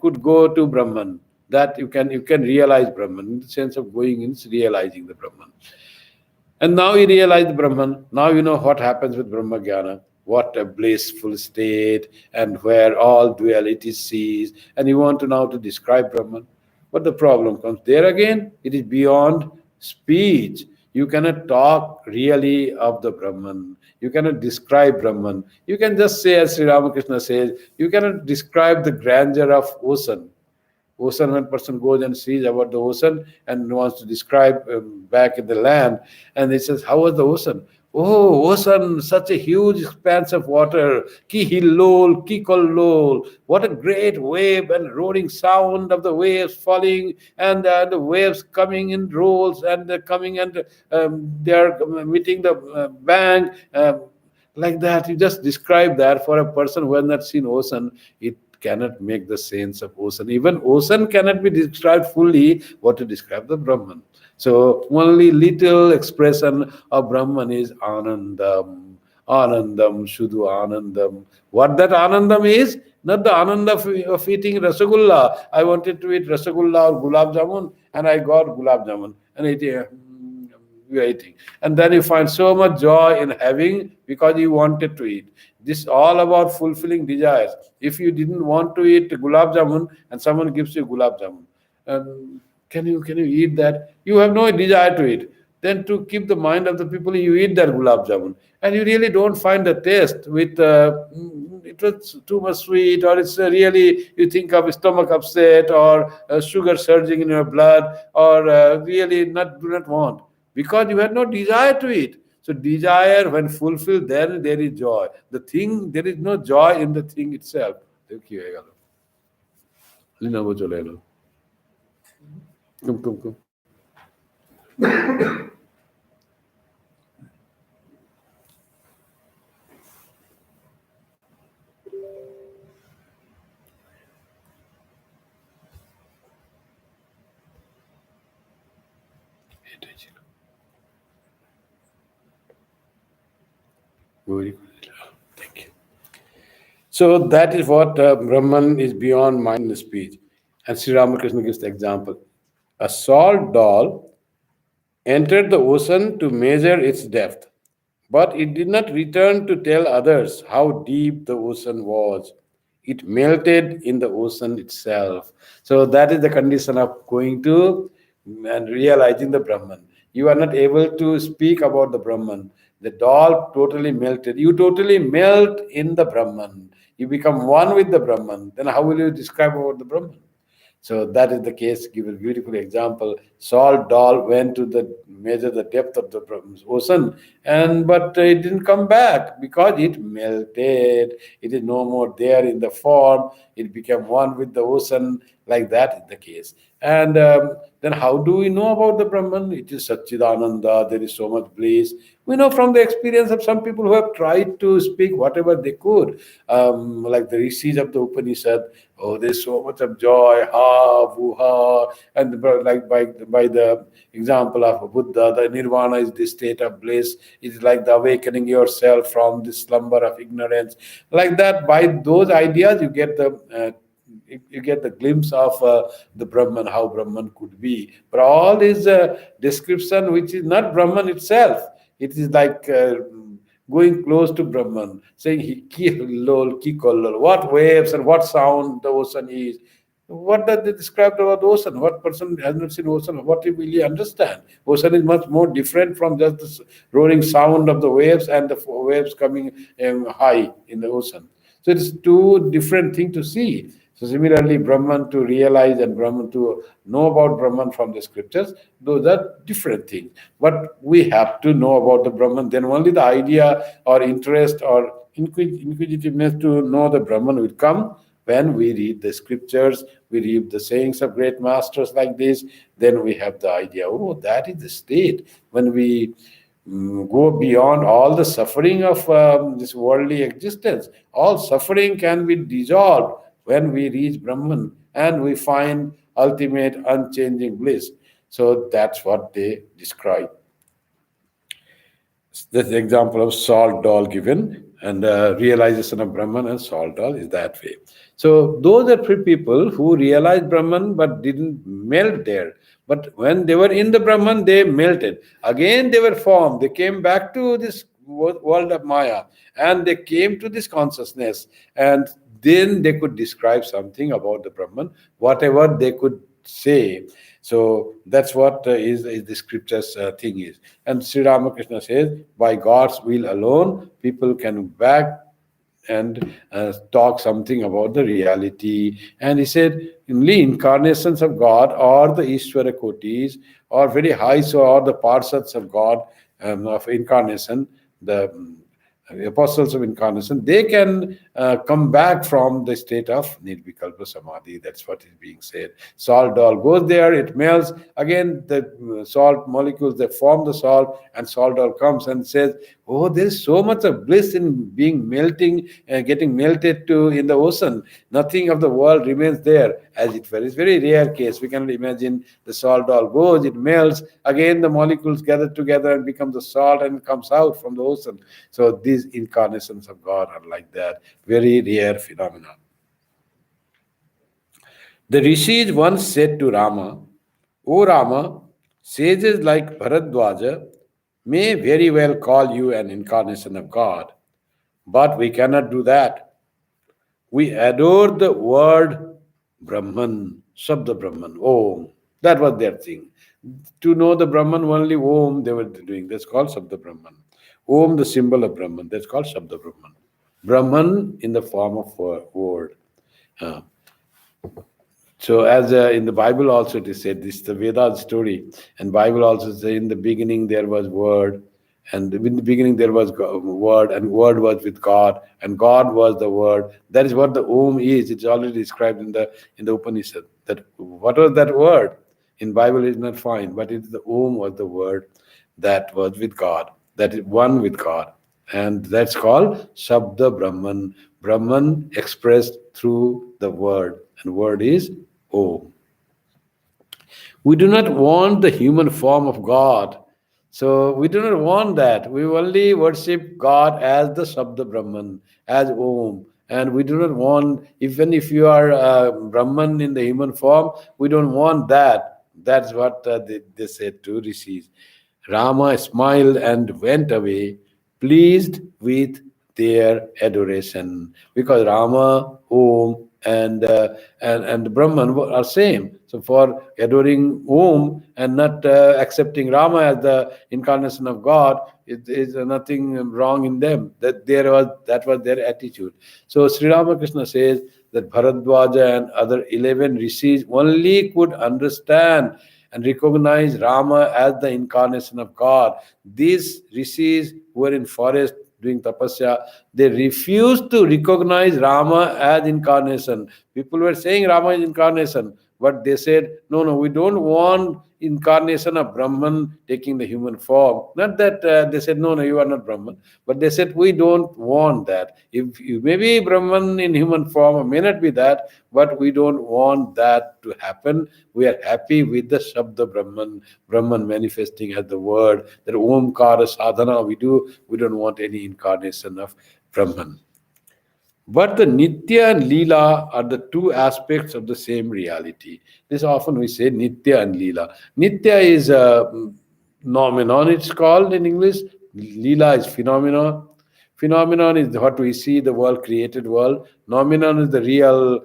could go to Brahman. That you can realize Brahman, in the sense of going in, realizing the Brahman. And now you realize the Brahman. Now you know what happens with Brahma Jnana. What a blissful state, and where all duality cease. And you want to now to describe Brahman. But the problem comes there again. It is beyond speech. You cannot talk really of the Brahman. You cannot describe Brahman. You can just say, as Sri Ramakrishna says, you cannot describe the grandeur of ocean. Ocean, when person goes and sees about the ocean and wants to describe back in the land, and he says, how was the ocean? Oh, ocean, such a huge expanse of water. Ki hillol, ki kollol. What a great wave and roaring sound of the waves falling, and the waves coming in rolls, and coming, and they are meeting the bank. Like that, you just describe that. For a person who has not seen ocean, it cannot make the sense of ocean. Even ocean cannot be described fully. What to describe the Brahman? So only little expression of Brahman is Anandam. Anandam, Shuddhu Anandam. What that Anandam is? Not the Ananda of eating Rasagulla. I wanted to eat Rasagulla or Gulab Jamun, and I got Gulab Jamun. And you are eating. And then you find so much joy in having, because you wanted to eat. This is all about fulfilling desires. If you didn't want to eat gulab jamun and someone gives you gulab jamun, can you eat that? You have no desire to eat. Then to keep the mind of the people, you eat that gulab jamun, and you really don't find the taste. With it was too much sweet, or it's really, you think of stomach upset, or sugar surging in your blood, or really do not want, because you had no desire to eat. So desire, when fulfilled, then there is joy. The thing, there is no joy in the thing itself. Come. Very good. Thank you. So that is what Brahman is beyond mind and speech. And Sri Ramakrishna gives the example. A salt doll entered the ocean to measure its depth, but it did not return to tell others how deep the ocean was. It melted in the ocean itself. So that is the condition of going to and realizing the Brahman. You are not able to speak about the Brahman. The doll totally melted. You totally melt in the Brahman. You become one with the Brahman. Then how will you describe about the Brahman? So that is the case. Give a beautiful example. Salt doll went to the measure the depth of the ocean, and but it didn't come back because it melted. It is no more there in the form. It became one with the ocean. Like that is the case. And then how do we know about the Brahman? It is Satchidananda. There is so much bliss. We know from the experience of some people who have tried to speak whatever they could, like the rishis of the Upanishad. Oh, there's so much of joy, ha, voo, ha, and like by the example of Buddha, the nirvana is the state of bliss. It's like the awakening yourself from the slumber of ignorance. Like that, by those ideas, you get the glimpse of the Brahman, how Brahman could be. But all is a description which is not Brahman itself. It is like going close to Brahman, saying ki lol, ki kollol, what waves and what sound the ocean is. What does they describe about the ocean? What person has not seen ocean? What will he understand? Ocean is much more different from just the roaring sound of the waves and the waves coming high in the ocean. So it's two different things to see. So similarly, Brahman to realize and Brahman to know about Brahman from the scriptures, those are different things. But we have to know about the Brahman. Then only the idea or interest or inquisitiveness to know the Brahman will come when we read the scriptures, we read the sayings of great masters like this. Then we have the idea, oh, that is the state. When we go beyond all the suffering of this worldly existence, all suffering can be dissolved when we reach Brahman and we find ultimate unchanging bliss. So that's what they describe. That's the example of salt doll given, and realization of Brahman and salt doll is that way. So those are three people who realized Brahman but didn't melt there. But when they were in the Brahman, they melted. Again, they were formed. They came back to this world of Maya, and they came to this consciousness, and then they could describe something about the Brahman, whatever they could say. So that's what is the scripture's thing is. And Sri Ramakrishna says, by God's will alone, people can back and talk something about the reality. And he said, only incarnations of God or the Ishvara Kotis or very high, so or the parsads of God, of incarnation, the apostles of incarnation, they can come back from the state of Nirvikalpa Samadhi. That's what is being said. Salt doll goes there, it melts. Again, the salt molecules, they form the salt, and salt doll comes and says, oh, there's so much of bliss in being melting, getting melted to in the ocean. Nothing of the world remains there as it were. It's very rare case. We cannot imagine the salt doll goes, it melts. Again, the molecules gather together and become the salt and comes out from the ocean. So these incarnations of God are like that. Very rare phenomena. The rishis once said to Rama, O Rama, sages like Bharadwaja may very well call you an incarnation of God, but we cannot do that. We adore the word Brahman, Shabda Brahman, Om. That was their thing. To know the Brahman, only Om they were doing. That's called Shabda Brahman. Om, the symbol of Brahman, that's called Shabda Brahman. Brahman in the form of word. Uh, so as in the Bible also it is said, this is the Vedas story, and Bible also says in the beginning there was word, and in the beginning there was word, and word was with God, and God was the word. That is what the Om is. It's already described in the Upanishad. That what was that word? In Bible is not fine, but it's the Om was the word that was with God, that is one with God. And that's called Shabda Brahman. Brahman expressed through the word, and word is Om. We do not want the human form of God. So we do not want that. We only worship God as the Shabda Brahman, as Om. And we do not want, even if you are Brahman in the human form, we don't want that. That's what they said to rishis. Rama smiled and went away, pleased with their adoration, because Rama, Om, and Brahman are same. So for adoring Om and not accepting Rama as the incarnation of God, it is nothing wrong in them. That was their attitude. So Sri Ramakrishna says that Bharadwaja and other 11 rishis only could understand and recognize Rama as the incarnation of God. These rishis who were in forest doing tapasya, they refused to recognize Rama as incarnation. People were saying Rama is incarnation, but they said, no, no, we don't want incarnation of Brahman taking the human form. Not that they said, no, no, you are not Brahman, but they said, we don't want that. If you may be Brahman in human form, or may not be that, but we don't want that to happen. We are happy with the Shabda Brahman, Brahman manifesting as the word, that Omkara sadhana we do. We don't want any incarnation of Brahman. But the Nitya and Leela are the two aspects of the same reality. This often we say Nitya and Leela. Nitya is a nomenon, it's called in English. Leela is phenomena. Phenomenon is what we see, the world, created world. Nomenon is the real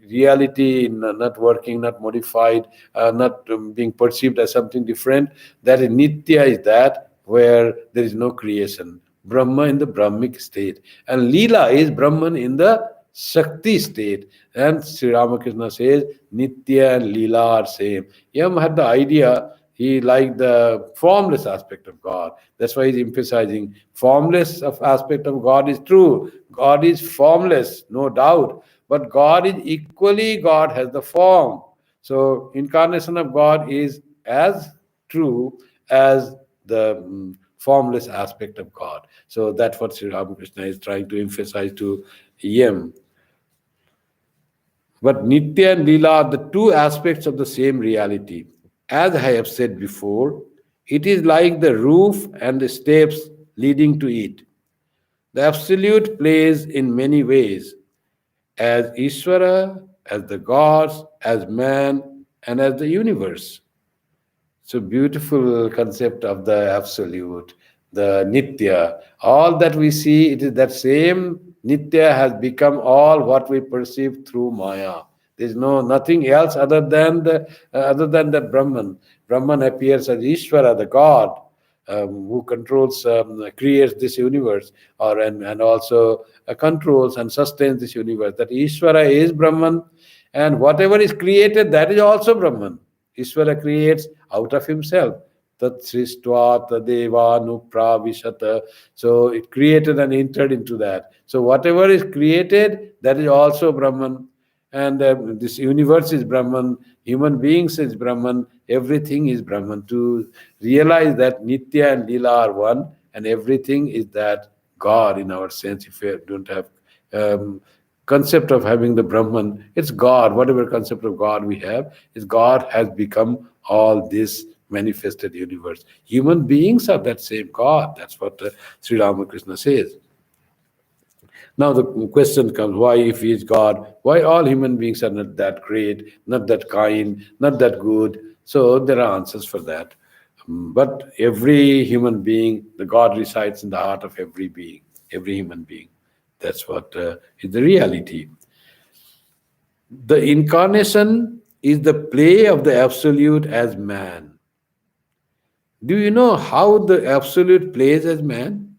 reality, not working, not modified, not being perceived as something different. That is Nitya, is that where there is no creation. Brahma in the Brahmic state. And Leela is Brahman in the Shakti state. And Sri Ramakrishna says Nitya and Leela are same. Yam had the idea, he liked the formless aspect of God. That's why he's emphasizing formless of aspect of God is true. God is formless, no doubt. But God is equally, God has the form. So incarnation of God is as true as the formless aspect of God. So that's what Sri Ramakrishna is trying to emphasize to Yem. But Nitya and Leela are the two aspects of the same reality. As I have said before, it is like the roof and the steps leading to it. The Absolute plays in many ways, as Ishvara, as the gods, as man, and as the universe. So beautiful concept of the absolute, the nitya. All that we see, it is that same nitya has become all what we perceive through maya. There is nothing else other than that Brahman. Brahman appears as Ishvara, the God, who controls, creates this universe, and also controls and sustains this universe. That Ishvara is Brahman, and whatever is created, that is also Brahman. Ishvara creates out of himself. Tat srishtva tadeva nupravishata. So it created and entered into that. So whatever is created, that is also Brahman. And this universe is Brahman, human beings is Brahman, everything is Brahman. To realize that Nitya and Leela are one, and everything is that God in our sense. If we don't have concept of having the Brahman, it's God. Whatever concept of God we have, is God has become all this manifested universe. Human beings are that same God. That's what Sri Ramakrishna says. Now the question comes, why if he is God, why all human beings are not that great, not that kind, not that good? So there are answers for that. But every human being, the God resides in the heart of every being, every human being. That's what is the reality. The incarnation is the play of the Absolute as man. Do you know how the Absolute plays as man?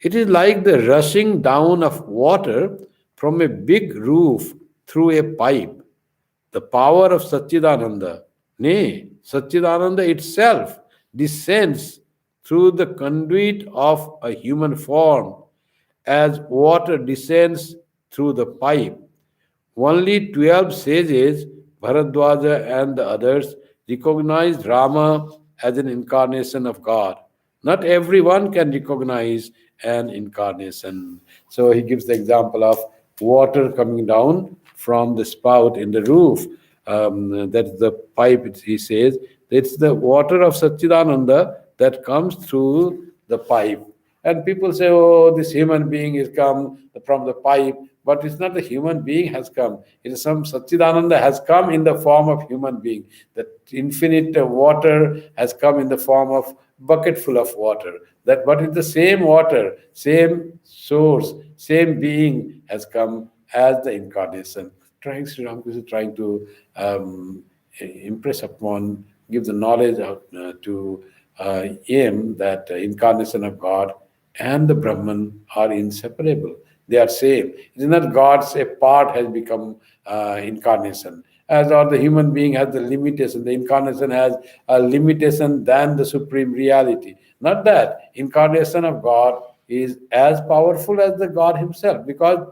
It is like the rushing down of water from a big roof through a pipe. The power of Satchidananda, nay, Satchidananda itself, descends through the conduit of a human form as water descends through the pipe. Only 12 sages, Bharadwaja and the others, recognized Rama as an incarnation of God. Not everyone can recognize an incarnation. So he gives the example of water coming down from the spout in the roof. That's the pipe, he says. It's the water of Satchidananda that comes through the pipe. And people say, oh, this human being is come from the pipe. But it's not the human being has come. It is some Satchidananda has come in the form of human being. The infinite water has come in the form of bucket full of water. That, but it's the same water, same source, same being has come as the incarnation. Trying Sri Ramakrishna is trying to impress upon, give the knowledge out, to him that incarnation of God and the Brahman are inseparable. They are same. It is not God's a part has become incarnation. As or the human being has the limitation, the incarnation has a limitation than the supreme reality. Not that. Incarnation of God is as powerful as the God himself, because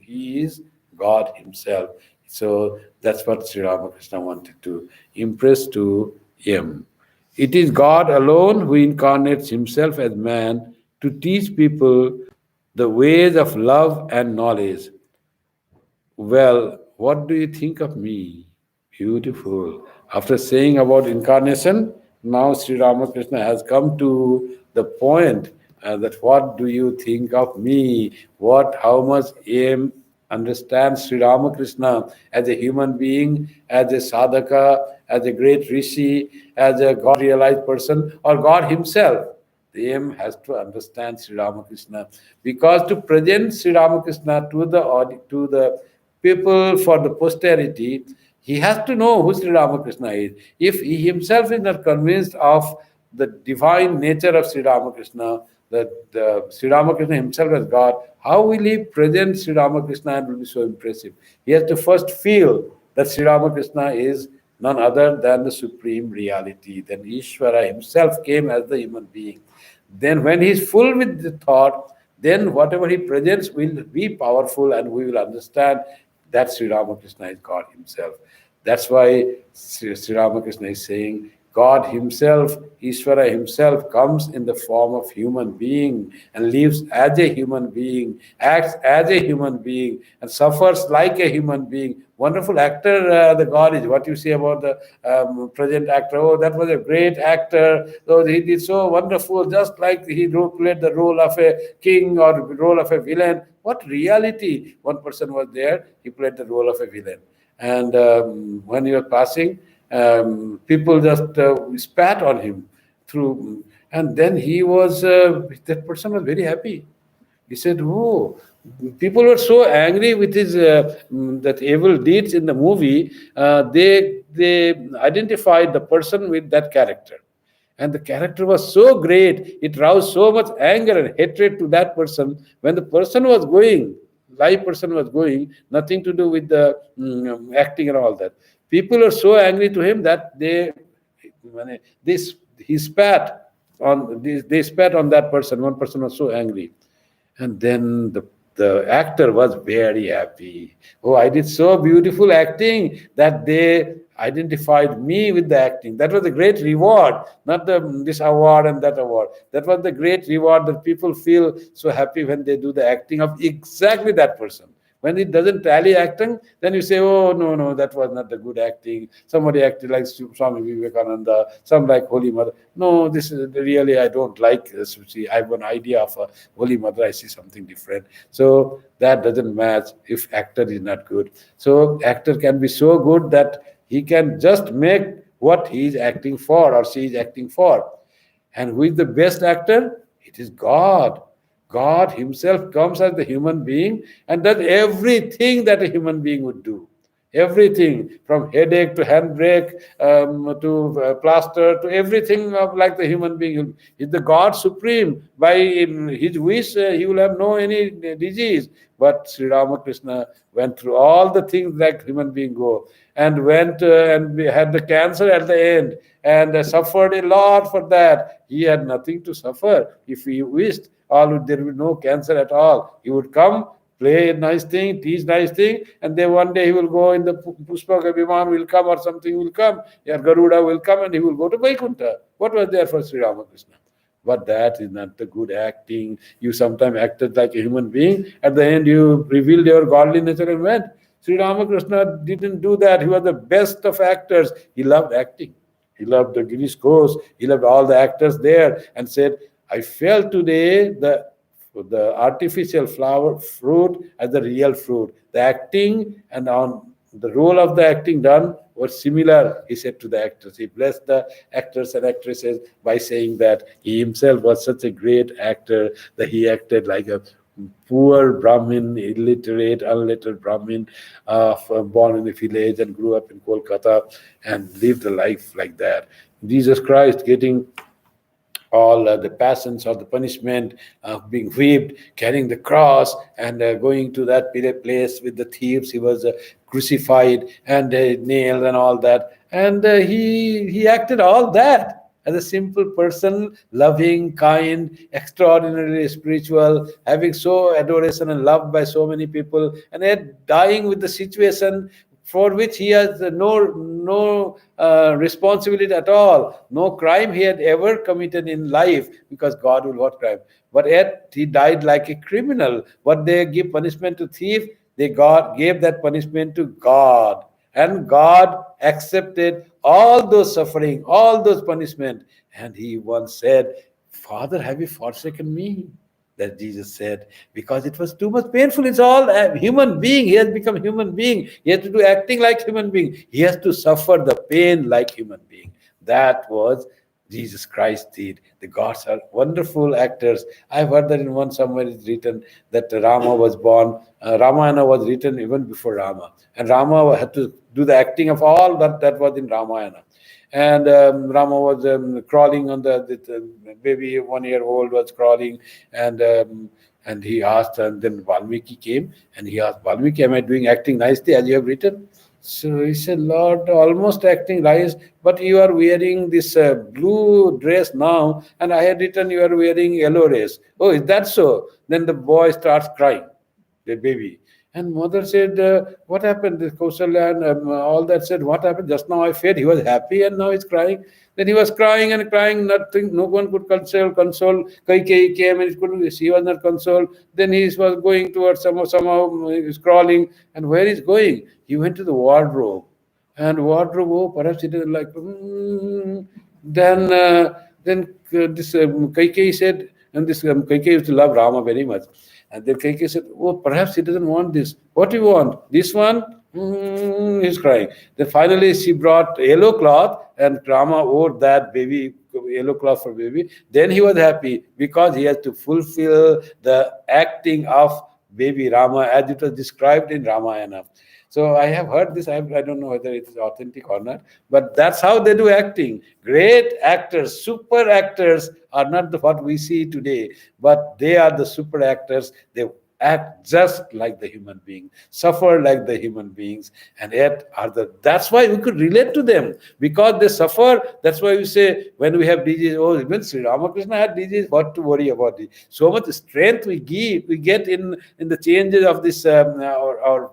he is God himself. So that's what Sri Ramakrishna wanted to impress to him. It is God alone who incarnates himself as man to teach people the ways of love and knowledge. Well, what do you think of me? Beautiful. After saying about incarnation, now Sri Ramakrishna has come to the point that what do you think of me? What, how much aim understands Sri Ramakrishna as a human being, as a sadhaka, as a great rishi, as a God realized person, or God himself? The aim has to understand Sri Ramakrishna, because to present Sri Ramakrishna to the people for the posterity, he has to know who Sri Ramakrishna is. If he himself is not convinced of the divine nature of Sri Ramakrishna, that Sri Ramakrishna himself as God, how will he present Sri Ramakrishna and will be so impressive? He has to first feel that Sri Ramakrishna is none other than the supreme reality. Then Ishvara himself came as the human being. Then when he is full with the thought, then whatever he presents will be powerful, and we will understand that Sri Ramakrishna is God himself. That's why Sri Ramakrishna is saying, God himself, Ishvara himself, comes in the form of human being and lives as a human being, acts as a human being, and suffers like a human being. Wonderful actor, the God is. What you say about the present actor? Oh, that was a great actor. So he did so wonderful, just like he played the role of a king or role of a villain. What reality? One person was there, he played the role of a villain. And when he was passing, people just spat on him through, and then he was that person was very happy. He said, "Oh, people were so angry with his that evil deeds in the movie. They identified the person with that character, and the character was so great. It roused so much anger and hatred to that person. When the person was going, live person was going, nothing to do with the acting and all that. People were so angry to him that he spat on they spat on that person. One person was so angry, and then the actor was very happy. Oh, I did so beautiful acting that they identified me with the acting. That was the great reward, not this award and that award. That was the great reward, that people feel so happy when they do the acting of exactly that person. When it doesn't tally acting, then you say, oh, no, no, that was not the good acting. Somebody acted like Swami Vivekananda, some like Holy Mother. No, this is really, I don't like this. See, I have an idea of a Holy Mother, I see something different. So that doesn't match if actor is not good. So actor can be so good that he can just make what he is acting for or she is acting for. And who is the best actor? It is God. God himself comes as the human being and does everything that a human being would do. Everything from headache to handbrake to plaster to everything of like the human being. Is the God supreme. By his wish, he will have no any disease. But Sri Ramakrishna went through all the things like human being go, and went and had the cancer at the end, and suffered a lot for that. He had nothing to suffer. If he wished, there would be no cancer at all. He would come, play a nice thing, teach nice thing, and then one day he will go in the Pushpaka Viman will come or something will come, or Garuda will come, and he will go to Vaikuntha. What was there for Sri Ramakrishna? But that is not the good acting. You sometimes acted like a human being. At the end, you revealed your godly nature and went. Sri Ramakrishna didn't do that. He was the best of actors. He loved acting. He loved the Girish Ghosh. He loved all the actors there and said, I felt today the artificial flower fruit as the real fruit. The acting and on the role of the acting done was similar, he said to the actors. He blessed the actors and actresses by saying that he himself was such a great actor that he acted like a poor Brahmin, illiterate, unlettered Brahmin, born in a village and grew up in Kolkata and lived a life like that. Jesus Christ getting all the passions or the punishment of being whipped, carrying the cross, and going to that place with the thieves. He was crucified and nailed and all that. And he acted all that as a simple person, loving, kind, extraordinarily spiritual, having so adoration and loved by so many people, and yet dying with the situation for which he has no responsibility at all, no crime he had ever committed in life, because God will what crime? But yet he died like a criminal. What they give punishment to thief, they gave that punishment to God, and God accepted all those suffering, all those punishment. And he once said, "Father, have you forsaken me?" That Jesus said, because it was too much painful. It's all a human being. He has become human being. He has to do acting like human being. He has to suffer the pain like human being. That was Jesus Christ did. The gods are wonderful actors. I've heard that in one somewhere it's written that Rama was born. Ramayana was written even before Rama, and Rama had to do the acting of all that was in Ramayana. And Rama was crawling on the baby 1 year old was crawling, and he asked, and then Valmiki came and he asked Valmiki, "Am I doing acting nicely as you have written?" So he said, "Lord, almost acting nice, but you are wearing this blue dress now, and I had written you are wearing yellow dress." "Oh, is that so?" Then the boy starts crying, the baby. And mother said, "What happened?" The Kausalya and all that said, "What happened? Just now I fed." He was happy and now he's crying. Then he was crying and crying, nothing, no one could console. Kaikeyi came and he was not consoled. Then he was going towards somehow he was crawling. And where he's going? He went to the wardrobe. And wardrobe, oh, perhaps he didn't like. Then this Kaikeyi said, and this Kaikeyi used to love Rama very much. And then Kaikeyi said, "Oh, perhaps he doesn't want this. What do you want? This one?" He's crying. Then finally she brought yellow cloth and Rama wore that baby yellow cloth for baby. Then he was happy because he has to fulfill the acting of baby Rama as it was described in Ramayana. So I have heard this. I don't know whether it is authentic or not, but that's how they do acting. Great actors, super actors are not what we see today, but they are the super actors. They act just like the human being, suffer like the human beings, and yet that's why we could relate to them, because they suffer. That's why we say when we have disease, oh, even Sri Ramakrishna had disease, what to worry about it? So much strength we get in the changes of this our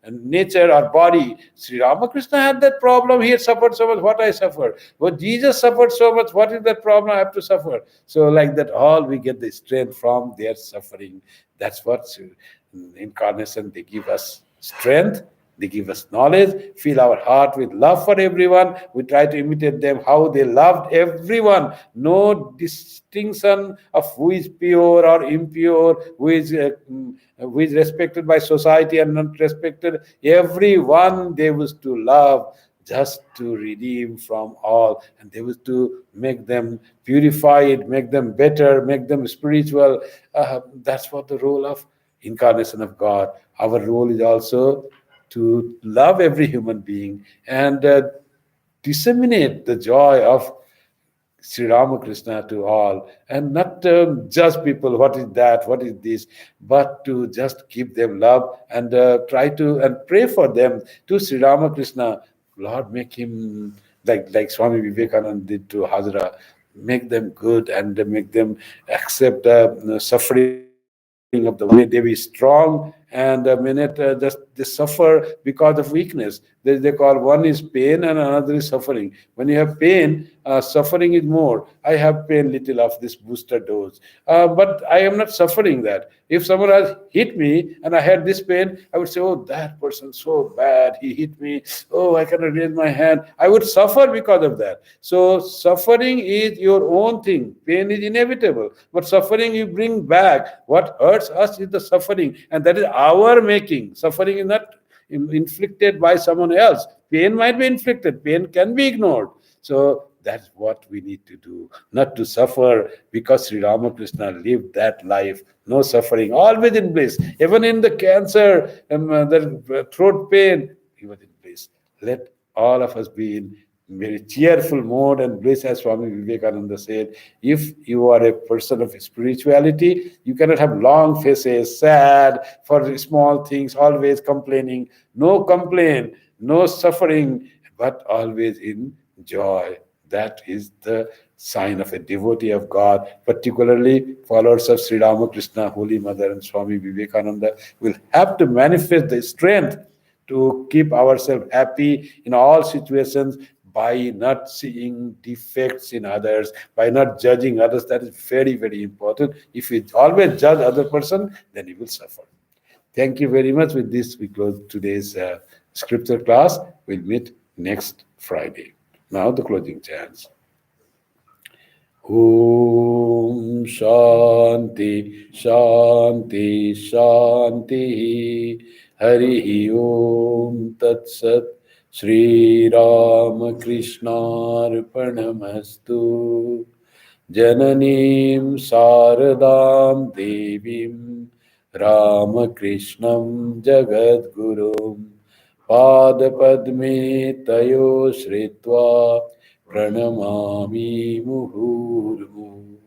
nature, our body. Sri Ramakrishna had that problem. He had suffered so much. What I suffered? But Jesus suffered so much. What is that problem I have to suffer? So like that, all we get the strength from their suffering. That's what incarnation, they give us strength, they give us knowledge, fill our heart with love for everyone. We try to imitate them, how they loved everyone. No distinction of who is pure or impure, who is respected by society and not respected. Everyone they was to love, just to redeem from all, and they was to make them purified, make them better, make them spiritual. That's what the role of incarnation of God. Our role is also to love every human being and disseminate the joy of Sri Ramakrishna to all, and not judge people, what is that, what is this, but to just give them love and try to and pray for them to Sri Ramakrishna. Lord, make him like Swami Vivekananda did to Hazara, make them good and make them accept the suffering of the world. May they be strong and a minute just they suffer because of weakness. They call one is pain and another is suffering. When you have pain, suffering is more. I have pain little of this booster dose, but I am not suffering that. If someone has hit me and I had this pain, I would say, oh, that person so bad, he hit me. Oh, I cannot raise my hand. I would suffer because of that. So suffering is your own thing. Pain is inevitable, but suffering you bring back. What hurts us is the suffering, and that is our making. Suffering is not inflicted by someone else. Pain might be inflicted, pain can be ignored. So that's what we need to do, not to suffer, because Sri Ramakrishna lived that life. No suffering, always in bliss. Even in the cancer, the throat pain, he was in bliss. Let all of us be in very cheerful mode and bliss, as Swami Vivekananda said. If you are a person of spirituality, you cannot have long faces, sad for small things, always complaining. No complaint, no suffering, but always in joy. That is the sign of a devotee of God, particularly followers of Sri Ramakrishna, Holy Mother, and Swami Vivekananda will have to manifest the strength to keep ourselves happy in all situations by not seeing defects in others, by not judging others. That is very, very important. If you always judge other person, then you will suffer. Thank you very much. With this, we close today's scripture class. We'll meet next Friday. Now the closing chants. Om Shanti Shanti Shanti Hari Om Tat Sat Sri Ramakrishna Arpanamastu Jananim Saradam Devim Ramakrishnam Jagadgurum Padapadme Tayo Shritva Pranamami Muhurmu.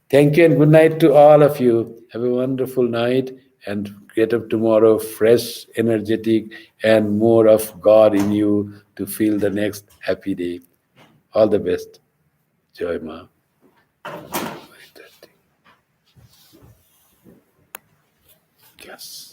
Thank you and good night to all of you. Have a wonderful night and get up tomorrow fresh, energetic, and more of God in you to feel the next happy day. All the best. Joy Ma. Yes.